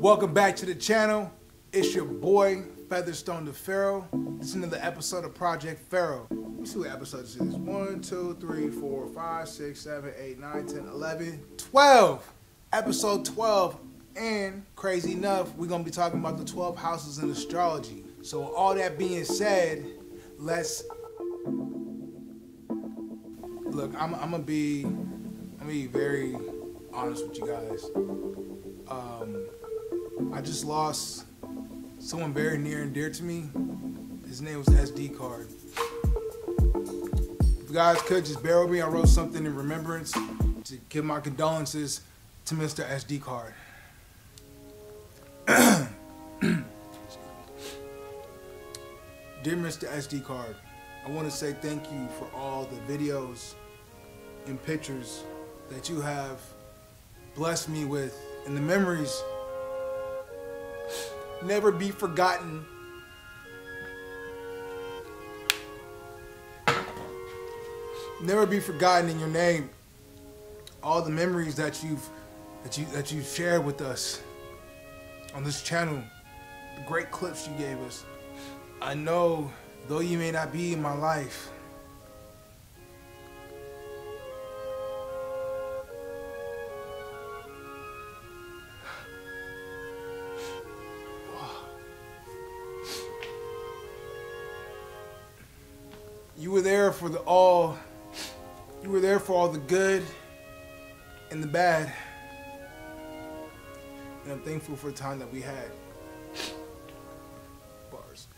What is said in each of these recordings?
Welcome back to the channel. It's your boy, Featherstone the Pharaoh. This is another episode of Project Pharaoh. Let me see what episode this is. 1, 2, 3, 4, 5, 6, 7, 8, 9, 10, 11, 12. Episode 12. And crazy enough, we're going to be talking about the 12 houses in astrology. So with all that being said, let's... Look, I'm gonna be very honest with you guys. I just lost someone very near and dear to me. His name was SD Card. If you guys could just bear with me, I wrote something in remembrance to give my condolences to Mr. SD Card. Dear Mr. SD Card, I want to say thank you for all the videos and pictures that you have blessed me with, and the memories never be forgotten. Never be forgotten in your name. All the memories that you've shared with us on this channel, the great clips you gave us. I know, though you may not be in my life, you were there for all the good and the bad. And I'm thankful for the time that we had. Bars.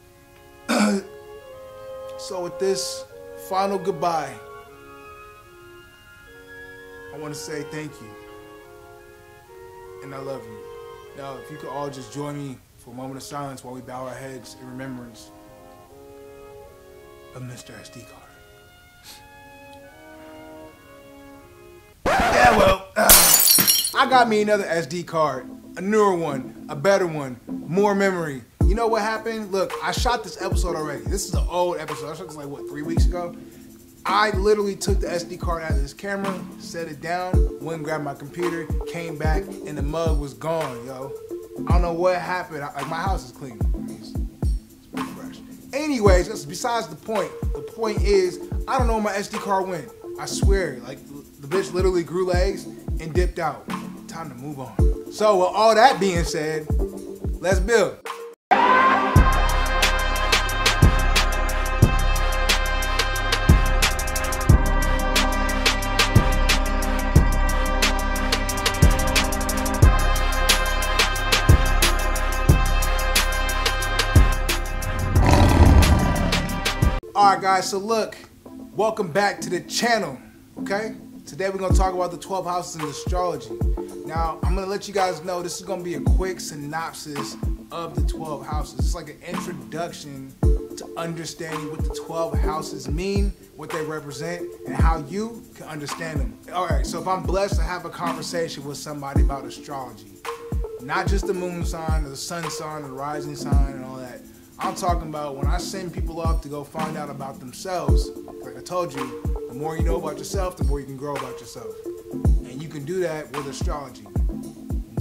So with this final goodbye, I want to say thank you. And I love you. Now, if you could all just join me for a moment of silence while we bow our heads in remembrance of Mr. SD Card. Yeah, well, I got me another SD card, a newer one, a better one, more memory. You know what happened? Look, I shot this episode already. This is an old episode. I shot this like, what, 3 weeks ago? I literally took the SD card out of this camera, set it down, went and grabbed my computer, came back, and the mug was gone, yo. I don't know what happened. Like, my house is clean. It's pretty fresh. Anyways, that's besides the point. The point is, I don't know where my SD card went. I swear, like, the bitch literally grew legs and dipped out. Time to move on. So with all that being said, let's build. Alright guys, so look, welcome back to the channel, okay? Today we're going to talk about the 12 houses in astrology. Now, I'm going to let you guys know this is going to be a quick synopsis of the 12 houses. It's like an introduction to understanding what the 12 houses mean, what they represent, and how you can understand them. Alright, so if I'm blessed to have a conversation with somebody about astrology, not just the moon sign or the sun sign or the rising sign and all that, I'm talking about when I send people off to go find out about themselves. Like I told you, the more you know about yourself, the more you can grow about yourself. And you can do that with astrology.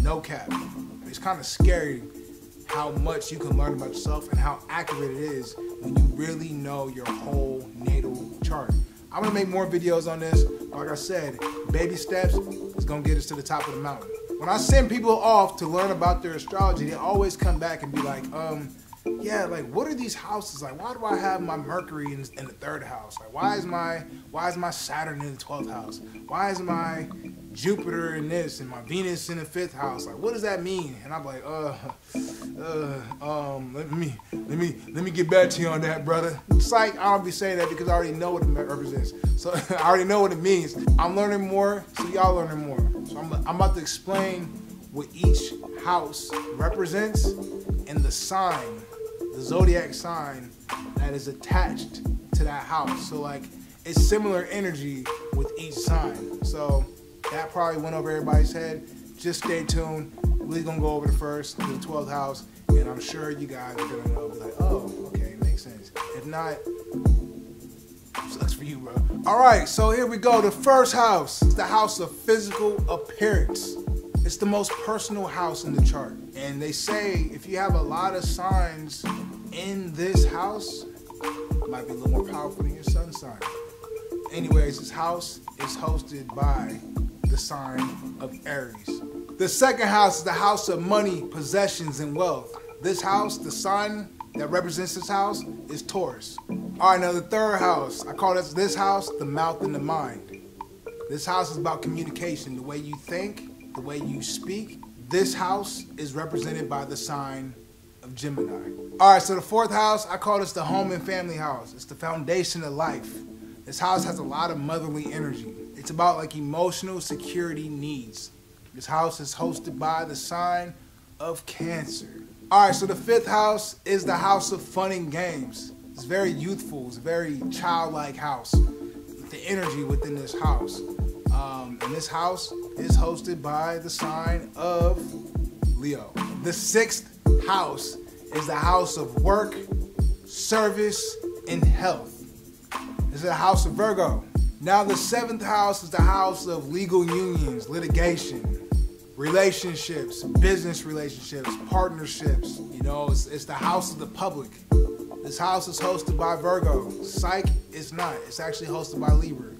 No cap. It's kind of scary how much you can learn about yourself and how accurate it is when you really know your whole natal chart. I'm going to make more videos on this. Like I said, baby steps is going to get us to the top of the mountain. When I send people off to learn about their astrology, they always come back and be like, yeah, like what are these houses? Like why do I have my Mercury in the 3rd house? Like why is my Saturn in the 12th house? Why is my Jupiter in this and my Venus in the 5th house? Like what does that mean? And I'm like, let me get back to you on that, brother. It's like I don't be saying that because I already know what it represents. So I already know what it means. I'm learning more, so y'all learning more. So I'm about to explain what each house represents and the sign, the zodiac sign that is attached to that house. So like it's similar energy with each sign. So that probably went over everybody's head. Just stay tuned. We're gonna go over the 1st to the 12th house, and I'm sure you guys are gonna know, be like, oh, okay, makes sense. If not, sucks for you, bro. All right, so here we go. The 1st house is the house of physical appearance. It's the most personal house in the chart. And they say if you have a lot of signs in this house, it might be a little more powerful than your sun sign. Anyways, this house is hosted by the sign of Aries. The second house is the house of money, possessions, and wealth. This house, the sign that represents this house, is Taurus. All right, now the third house, I call this house the mouth and the mind. This house is about communication, the way you think, the way you speak. This house is represented by the sign of Gemini. All right, so the fourth house, I call this the home and family house. It's the foundation of life. This house has a lot of motherly energy. It's about like emotional security needs. This house is hosted by the sign of Cancer. All right, so the fifth house is the house of fun and games. It's very youthful. It's a very childlike house. The energy within this house. And this house is hosted by the sign of Leo. The sixth house is the house of work, service, and health. This is the house of Virgo. Now the seventh house is the house of legal unions, litigation, relationships, business relationships, partnerships. You know, it's the house of the public. This house is hosted by Virgo. Psych is not. It's actually hosted by Libra.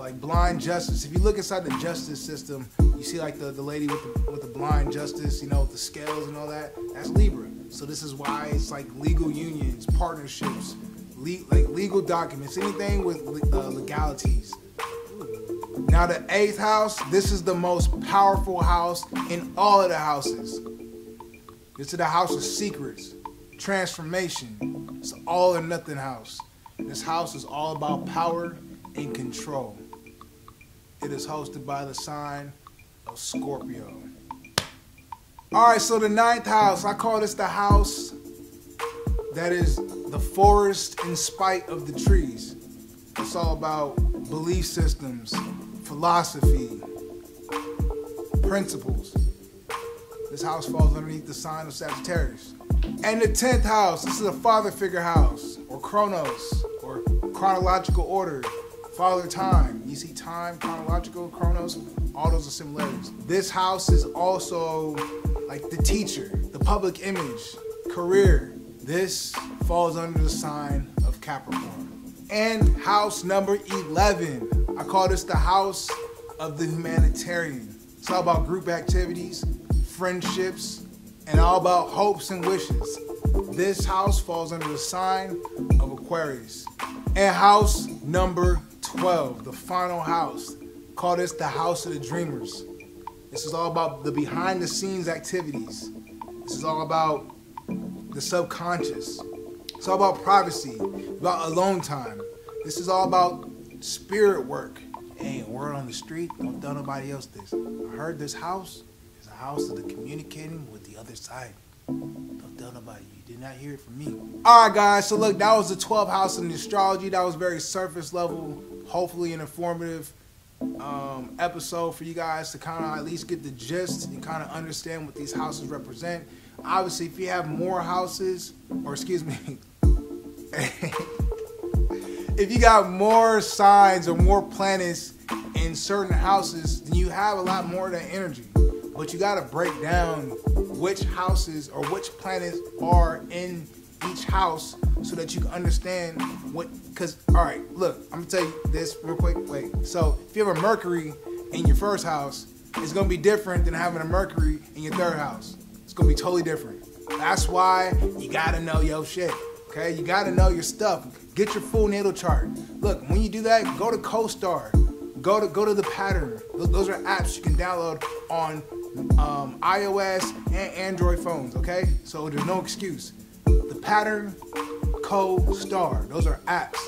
Like blind justice. If you look inside the justice system, you see like the lady with the blind justice, you know, with the scales and all that. That's Libra. So this is why it's like legal unions, partnerships, like legal documents, anything with legalities. Now the eighth house, this is the most powerful house in all of the houses. This is the house of secrets, transformation. It's an all or nothing house. This house is all about power and control. It is hosted by the sign of Scorpio. All right, so the ninth house, I call this the house that is the forest in spite of the trees. It's all about belief systems, philosophy, principles. This house falls underneath the sign of Sagittarius. And the 10th house, this is a father figure house, or Chronos, or chronological order, father time. You see time, chronological, Chronos, all those are similarities. This house is also like the teacher, the public image, career. This falls under the sign of Capricorn. And house number 11, I call this the house of the humanitarian. It's all about group activities, friendships, and all about hopes and wishes. This house falls under the sign of Aquarius. And house number 12, the final house, call this the house of the dreamers. This is all about the behind the scenes activities. This is all about the subconscious. It's all about privacy, about alone time. This is all about spirit work. Hey, word on the street, don't tell nobody else this. I heard this house is a house of the communicating with the other side. Don't tell nobody. You did not hear it from me. All right, guys. So look, that was the 12th house in the astrology. That was very surface level, hopefully an informative episode for you guys to kind of at least get the gist and kind of understand what these houses represent. Obviously, if you have more houses, or excuse me, if you got more signs or more planets in certain houses, then you have a lot more of that energy. But you got to break down which houses or which planets are in each house so that you can understand what, because, all right, look, I'm going to tell you this real quick. Wait, so if you have a Mercury in your first house, it's going to be different than having a Mercury in your third house. It's going to be totally different. That's why you got to know your shit, okay? You got to know your stuff. Get your full natal chart. Look, when you do that, go to CoStar. Go to the Pattern. Those are apps you can download on iOS and Android phones, okay? So there's no excuse. The Pattern, CoStar, those are apps.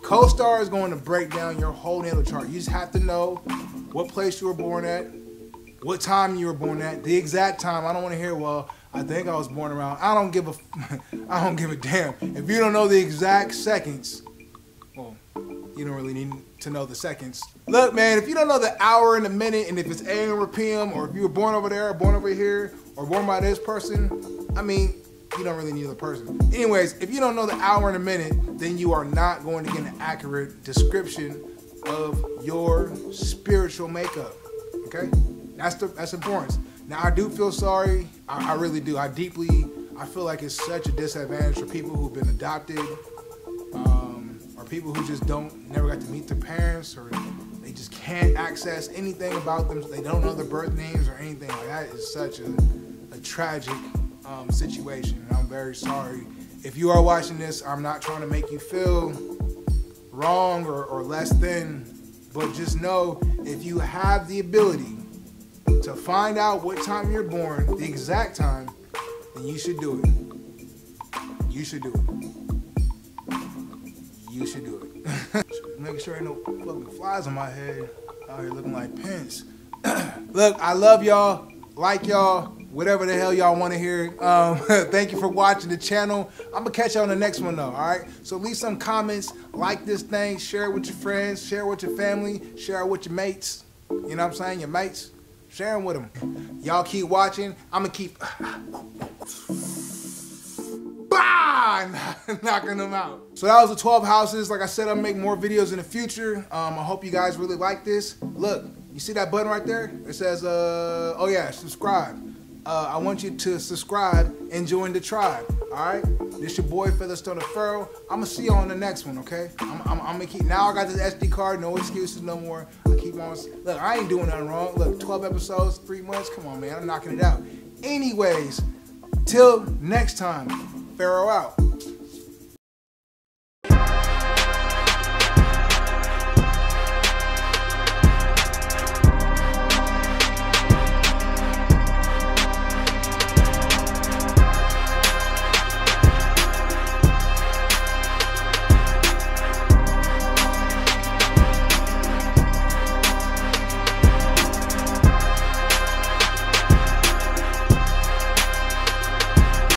CoStar is going to break down your whole natal chart. You just have to know what place you were born at, what time you were born at, the exact time. I don't want to hear, well, I think I was born around. I don't give a damn. If you don't know the exact seconds, well, you don't really need to know the seconds. Look, man, if you don't know the hour and the minute, and if it's AM or PM, or if you were born over there, or born over here, or born by this person, I mean, you don't really need the person. Anyways, if you don't know the hour and the minute, then you are not going to get an accurate description of your spiritual makeup, okay? That's important. Now I do feel sorry. I really do. I feel like it's such a disadvantage for people who've been adopted, or people who just never got to meet their parents, or they just can't access anything about them. They don't know their birth names or anything. Like, that is such a tragic situation, and I'm very sorry. If you are watching this, I'm not trying to make you feel wrong or less than, but just know, if you have the ability to find out what time you're born, the exact time, then you should do it. You should do it. You should do it. Making sure ain't no fucking flies on my head. Out here looking like Pence. Look, I love y'all. Like y'all. Whatever the hell y'all want to hear. Thank you for watching the channel. I'm going to catch you on the next one, though, all right? So leave some comments. Like this thing. Share it with your friends. Share it with your family. Share it with your mates. You know what I'm saying? Your mates. Share them with them. Y'all keep watching. I'm going to keep knocking them out. So that was the 12 houses. Like I said, I'll make more videos in the future. I hope you guys really like this. Look, you see that button right there? It says, oh yeah, subscribe. I want you to subscribe and join the tribe. All right, this your boy Featherstone Pharaoh. I'm gonna see you on the next one. Okay, I'm gonna keep. Now I got this SD card. No excuses no more. I keep on. Look, I ain't doing nothing wrong. Look, 12 episodes, 3 months. Come on, man. I'm knocking it out. Anyways, till next time. Pharaoh out.